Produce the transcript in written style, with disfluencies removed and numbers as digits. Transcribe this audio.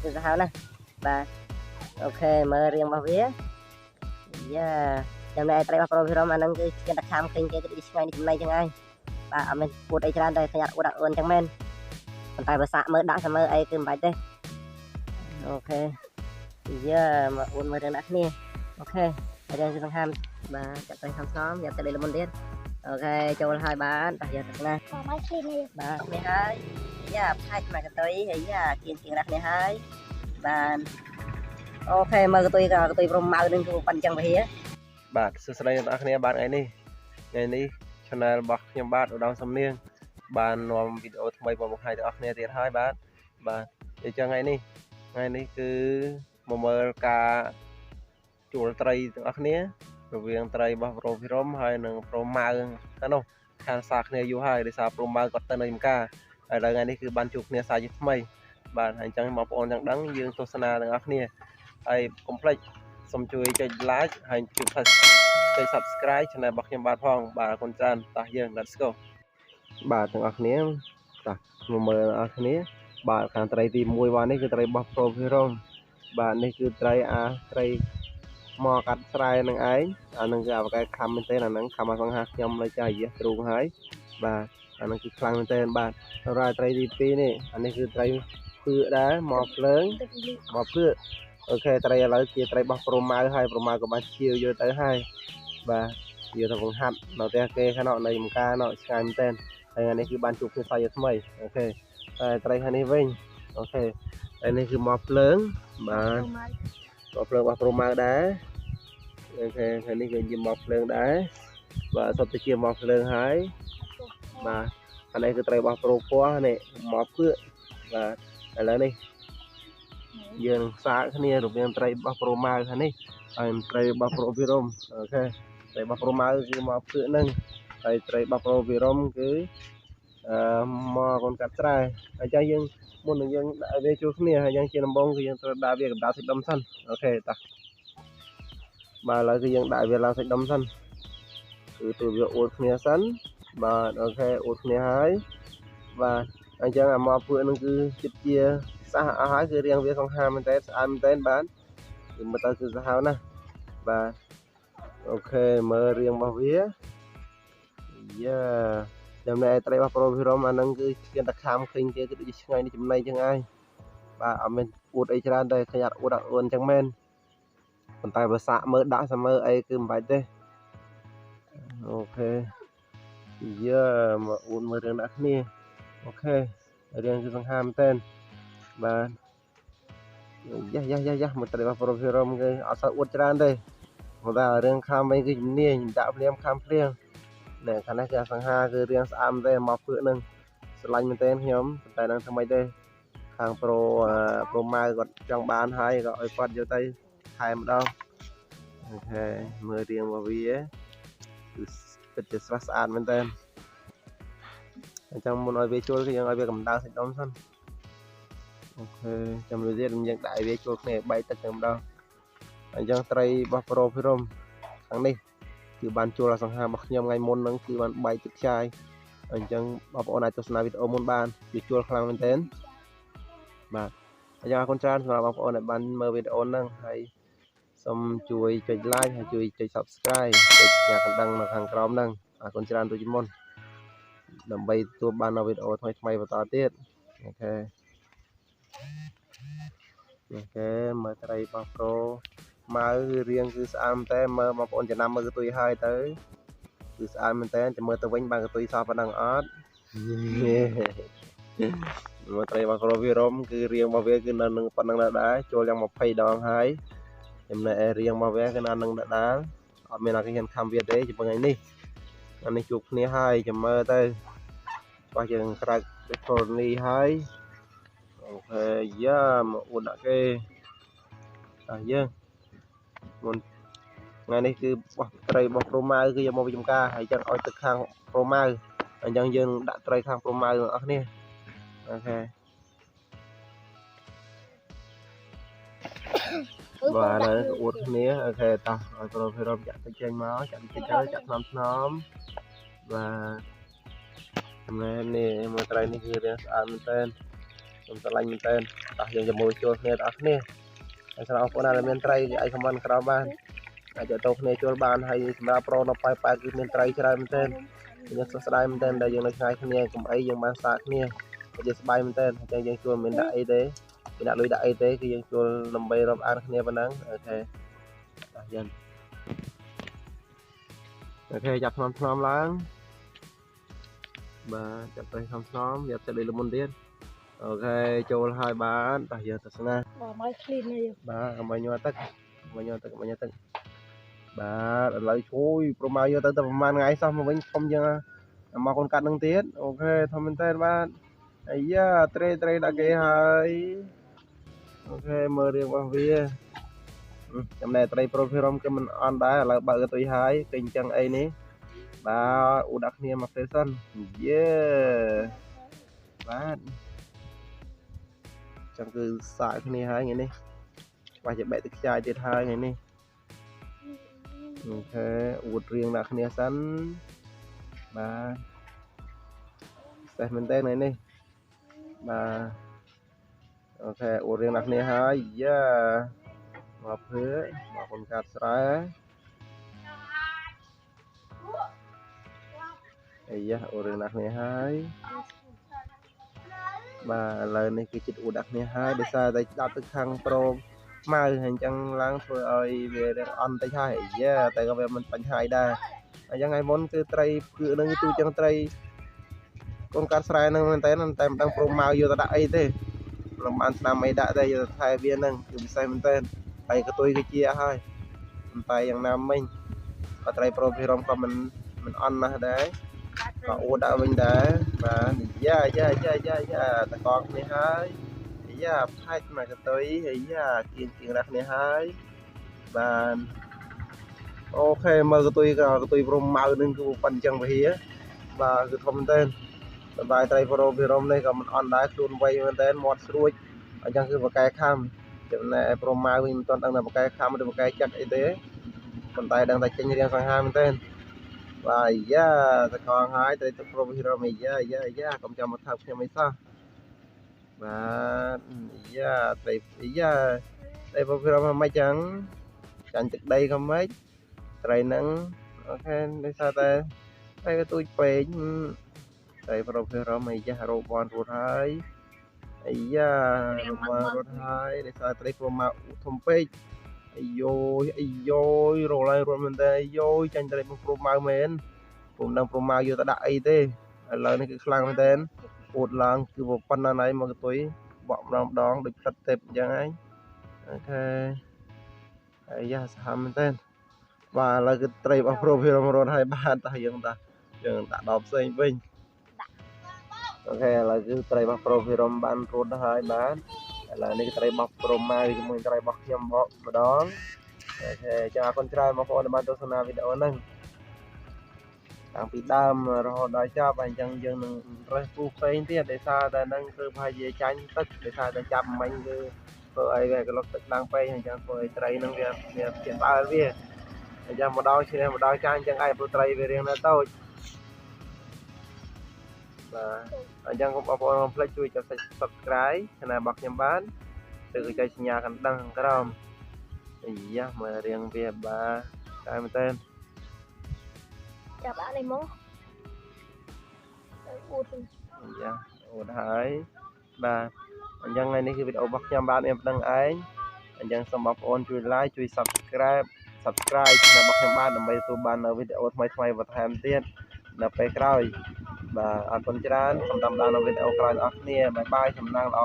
tới từ sao nè bà ok mở riêng bảo vía yeah hôm nay trai pro hero mà năng cái đặc tham kinh cái ngay hôm nay chẳng ai bà mình buat ai chơi đây thay udah ơn chẳng men tay bà xã mở đã sao mở ai tìm bài đây ok giờ mà uốn mở đường đã nè ok ở đây sẽ tham bà chặt tay tham xóm giờ tới đây là môn tiết ok cho hai bán bây giờ thật nè bà này hai dạ hai mà cái tới thì dạ tiền đặt này hai bà ok mà cái tôi from mau nên cũng phần chân về híaបាទសួស្តីអ្នកនរគ្នាបាទថ្ងៃនេះ channel របស់ខ្ញុំបាទឧត្តមសំនៀងបាននាំវីដេអូថ្មីមកបង្ហាញដល់អ្នកគ្នាទៀតហើយបាទអញ្ចឹងថ្ងៃនេះគឺមកមើលការជួលត្រីទាំងអស់គ្នារវាងត្រីរបស់ Pro Virom ហើយនិង Pro Mau ហ្នឹងនោះខាងសាគ្នាយូរហើយដោយសារ Pro Mau គាត់ទៅនៅចំការហើយដល់ថ្ងៃនេះគឺបានជួបគ្នាសាជាថ្មីបាទហើយអញ្ចឹងបងប្អូនទាំងដឹងយើងទស្សនាទាំងអស់គ្នាហើយកុំភ្លេចសូមជួយចុច like ហើយចុច subscribe channel របស់ខ្ញុំបាទផងបាទអរគុណច្រើនតោះយើង let's go បាទទាំងអស់គ្នាតោះមកមើលទាំងអស់គ្នាបាទខាងត្រីទី1បាទនេះគឺត្រីរបស់ Pro Virom បាទនេះគឺត្រីមកកាត់ស្រែនឹងឯងអានឹងគឺអវកែខំមែនទេអានឹងខំមកសង្ហាខ្ញុំលើចាយយះទ្រូងហើយបាទអានឹងគឺខ្លាំងមែនទេបាទសម្រាប់ត្រីទី2នេះអានេះគឺត្រីភឿដែរមកភ្លើងមកភឿអូខេត្រីឥឡូវជាត្រីរបស់ Pro Mau ហើយ Pro Mau ក៏បានជាវយកទៅហើយបាទយកទៅបង្ហាត់នៅផ្ទះគេខាងនៅចំការនៅឆ្ងាយមែនទេហើយអានេះគឺបានជួបគ្នាសាជាថ្មីអូខេហើយត្រីខាងនេះវិញអូខេហើយនេះគឺមកភ្លើងបាទមកភ្លើងរបស់ Pro Mau ដែរអូខេហើយនេះគឺជាមកភ្លើងដែរបាទសុទ្ធតែជាមកភ្លើងហើយបាទអានេះគឺត្រីរបស់ Pro ពណ៌នេះមកភឿបាទឥឡូវនេះយើងសាកគ្នារវាងត្រីរបស់ Pro Mau ខាងនេះហើយត្រីរបស់ Pro Virom អូខេត្រីរបស់ Pro Mau គឺមកភឿនឹងហើយត្រីរបស់ Pro Virom គឺមកកូនកាត់ស្រែហើយចឹងយើងមុននឹងយើងដាក់វាជួគ្នាហើយយើងជាដំបូងគឺយើងត្រូវដាក់វាកម្ដៅសាច់ដុំសិនអូខេតោះបាទឥឡូវគឺយើងដាក់វាឡើងសាច់ដុំសិនគឺទៅវាអួតគ្នាសិនបាទអូខេអួតគ្នាហើយបាទអញ្ចឹងអាមកភឿនឹងគឺចិត្តជាសះអស់ហើយគឺរៀងវាសង្ហាមែនតើស្អាតមែនតើបាទគឺមើលទៅគឺសាហាវណាស់បាទអូខេមើលរៀងរបស់វាយ៉ាចំណែកត្រីរបស់ Pro Virom អានឹងគឺជាតខាមឃើញគេគឺដូចឆ្ងាយនេះចំណៃចឹងហើយបាទអត់មានអួតអីច្រើនតែខ្ញុំអត់អួតអួនចឹងមែនប៉ុន្តែបើសាក់មើលដាក់សាមើអីគឺមិនបាច់ទេអូខេយ៉ាមកអួតមើលរឿងដាក់គ្នាអូខេរឿងគឺសង្ហាមែនតើបាទយ៉ាមកត្រីរបស់ Pro Virom គឺអត់សូវអួតច្រើនទេមកតែរឿងខាំវិញគឺជំនាញដាក់ភ្លាមខាំភ្លាមណែខាងនេះគឺសង្ហាគឺរៀងស្អាតមែនទេមកភឿនឹងស្រឡាញ់មែនទេខ្ញុំតែនឹងធ្វើម៉េចទេខាង Pro Mau គាត់ចង់បានហើយក៏ឲ្យគាត់យកទៅថែម្ដងអូខេមើលរៀងរបស់វាគឺពិតជាស្រស់ស្អាតមែនទេអញ្ចឹងមុនឲ្យវាជួលគឺយើងឲ្យវាកម្ដៅសាច់ដុំសិនអូខេចាំលុយទៀតយើងដាក់ឲ្យវាជួលគ្នាបែកទឹកតែម្ដងអញ្ចឹងត្រីរបស់ Pro Virom ខាងនេះគឺបានជួលសង្ហារបស់ខ្ញុំថ្ងៃមុនហ្នឹងគឺបានបែកទឹកខ្ចាយអញ្ចឹងបងប្អូនអាចទស្សនាវីដេអូមុនបានវាជួលខ្លាំងមែនទែនបាទអញ្ចឹងអរគុណច្រើនសម្រាប់បងប្អូនដែលបានមើលវីដេអូហ្នឹងហើយសូមជួយចុច like ហើយជួយចុច subscribe ចុចញ៉ាំកណ្ដឹងនៅខាងក្រោមហ្នឹងអរគុណច្រើនដូចជាមុនដើម្បីទទួលបាននូវវីដេអូថ្មីៗបន្តទៀតអូខេមើលត្រីរបស់ Pro Mau គឺរៀងគឺស្អាតមែនតើមើលបងប្អូនចំណាំមើលកតុយហើយទៅគឺស្អាតមែនតើចាំមើលទៅវិញបានកតុយសោះប៉ុណ្ណឹងអត់មើលត្រីរបស់ Pro Virom គឺរៀងរបស់វាគឺនៅនឹងប៉ុណ្ណឹងដែរចូលយ៉ាង20ដងហើយចំណែករៀងរបស់វាគឺនៅនឹងដែរអត់មានអីហ៊ានខំវាទេជាមួយថ្ងៃនេះអានេះជួបគ្នាហើយចាំមើលទៅបោះយើងក្រាច់កូនីហើយអូខេយ៉ាមកអួតដាក់គេតោះយើងមុនថ្ងៃនេះគឺបោះត្រីរបស់ Pro Mau គឺយកមកពីចំការហើយចឹងឲ្យទឹកខាង Pro Mau អញ្ចឹងយើងដាក់ត្រីខាង Pro Mau ទាំងអស់គ្នាអូខេបាទឥឡូវអួតគ្នាអូខេតោះឲ្យ Pro Virom ចាក់ទឹកចេញមកចាក់ទឹកទៅចាក់ថ្នមបាទចំណែកនេះមើលត្រីនេះគឺរៀងស្អាតមែនតើ ខ្ញុំស្រឡាញ់មែនតើតោះយើងជាមួយជួលគ្នាទាំងអស់គ្នាហើយសម្រាប់បងប្អូនដែលមានត្រីគេអាចខមមិនក្រោមបានអាចទៅគ្នាជួលបានហើយសម្រាប់ប្រូនៅប៉ែប៉ែគឺមានត្រីច្រើនមែនតើខ្ញុំសួស្ដីមែនតើដែលយើងនៅឆ្ងាយគ្នាកុំអីយើងបានសាកគ្នាវាស្បាយមែនតើអញ្ចឹងយើងជួលមិនដាក់អីទេគេដាក់លុយដាក់អីទេគឺយើងជួលដើម្បីរាប់អានគ្នាប៉ុណ្ណឹងអូខេតោះយើងអូខេចាប់ថ្នមឡើង បាទចាប់ទៅសំស្នំយកទៅលុយលមុនទៀតអូខេចូលហើយបានតោះយើងទស្សនាបាទមកឃ្លីននេះបាទអមញ័រទឹកបាទឥឡូវជួយប្រមាណយកទៅប្រហែលថ្ងៃសោះមកវិញធំជាងមកកូនកាត់នឹងទៀតអូខេធំមែនតើបាទអាយ៉ាត្រីដាក់គេហើយអូខេមើលរឿងរបស់វាចំណែកត្រីប្រូភីរ៉ុមគេមិនអន់ដែរឥឡូវបើកទៅហើយពេញចឹងអីនេះបាទឧដាក់គ្នាមកទេសិនយេបាទចឹងគឺសាកគ្នាហើយថ្ងៃនេះច្បាស់ជាបែកទឹកខ្ចាយទៀតហើយថ្ងៃនេះអូខេអួតរៀងដាក់គ្នាសិនបាទស្ទះមែនតើថ្ងៃនេះបាទអូខេអួតរៀងដាក់គ្នាហើយយ៉ាមកភើមកកូនកាត់ស្រែអាយ៉ាអួតរៀងដាក់គ្នាហើយបាទឥឡូវនេះគឺចិត្តអួតដាក់គ្នាហើយដោយសារតែដាក់ទឹកខាងប្រូម៉ៅហើយអញ្ចឹងឡើងធ្វើឲ្យវាអន់តិចហើយយ៉ាតែក៏វាមិនបញ្ហាដែរអញ្ចឹងថ្ងៃមុនគឺត្រីគឺនឹងទូចឹងត្រីកូនកាត់ស្រែនឹងមែនតើតែមិនដឹងប្រូម៉ៅយកទៅដាក់អីទេមិនបានស្នាមអីដាក់ទេយកទៅថែវានឹងគឺពិសេសមែនតើហើយកតុយគឺជាហើយតែយ៉ាងណាមិញក៏ត្រីប្រូភីរ៉ុមក៏មិនអន់ណាស់ដែរក៏អួតដាក់វិញដែរបាទយ៉ាតកងគ្នាហើយយ៉ាផាច់មកកតុយហើយយ៉ាគៀងដាក់គ្នាហើយបាទអូខេមើលកតុយព្រមម៉ៅនឹងគឺប៉ុណ្្នឹងចឹងវាបាទគឺធំមែនតើបាយត្រីប្រូភីរ៉ុមនេះក៏មិនអន់ដែរខ្លួនវៃមែនតើមាត់ស្រួចអញ្ចឹងគឺបកែខំចំណែកប្រូម៉ៅវិញមិនទាន់ដឹងថាបកែខំឬបកែចាត់អីទេប៉ុន្តែដឹងតែចេញរៀងសង្ហាមែនតើបាទយ៉ាតកងហើយត្រីទឹកប្រូភីរ៉ុមយ៉ាកុំចាំមកថើបខ្ញុំអីសោះបាទយ៉ាត្រីប្រូភីរ៉ុមមិនចឹងចាញ់ទឹកដីក៏មិនត្រីហ្នឹងអូខេដោយសារតែត្រីក៏ទូចពេកត្រីប្រូភីរ៉ុមអាយ៉ារោបនរត់ហើយអាយ៉ារោបនរត់ហើយដោយសារត្រីព្រមមកធំពេកអាយ៉យរោឡើងរត់មែនតើអាយ៉យចាញ់ត្រីព្រមមកមែនព្រមដឹងព្រមមកយកទៅដាក់អីទេឥឡូវនេះគឺខ្លាំងមែនតើអួតឡើងគឺប៉ុណ្ណាណៃមកកតុយបកម្ដងដូចផ្លិតទេពអញ្ចឹងហើយអូខេអាយ៉ាស្ហាំមែនតើបាទឥឡូវគឺត្រីរបស់ប្រូភីរ៉ុមរត់ហើយបានតោះយើងដាក់ដល់ផ្សេងវិញអូខេឥឡូវគឺត្រីរបស់ប្រូភីរ៉ុមបានរត់ហើយបាទឥឡូវនេះត្រីរបស់ប្រូម៉ៅជាមួយត្រីរបស់ខ្ញុំម្ដងអូខេចាអរគុណច្រើនបងប្អូនដែលបានទស្សនាវីដេអូហ្នឹងតាំងពីដើមរហូតដល់ចប់ហើយអញ្ចឹងយើងនឹងរើសពូផ្សេងទៀតដោយសារតែហ្នឹងគឺប្រហែលជាចាញ់ទឹកដោយសារតែចាប់មិញគឺធ្វើឲ្យវាក្លុកទឹកឡើងពេកអញ្ចឹងធ្វើឲ្យត្រីហ្នឹងវាជាបើវាអញ្ចឹងម្ដងឈ្នះម្ដងចាញ់អញ្ចឹងឯងព្រោះត្រីវារៀងនៅតូចបាទអញ្ចឹងបងប្អូនកុំភ្លេចជួយចុច Subscribe channel របស់ខ្ញុំបានឬក៏ចុចសញ្ញាកណ្ដឹងខាងក្រោមអាយ៉ាមើលរៀងវាបាទតែមែនតើចាប់អានេះមកអួតអាយ៉ាអួតហើយបាទអញ្ចឹងថ្ងៃនេះគឺវីដេអូរបស់ខ្ញុំបានមានប៉ុណ្្នឹងឯងអញ្ចឹងសូមបងប្អូនជួយ Like ជួយ Subscribe channel របស់ខ្ញុំបានដើម្បីទទួលបាននៅវីដេអូថ្មីបន្ថែមទៀតនៅពេលក្រោយបាទអរគុណច្រើនសូមតាមដាននៅវីដេអូក្រោយបងប្អូនបាយបាយសំណាងល្អ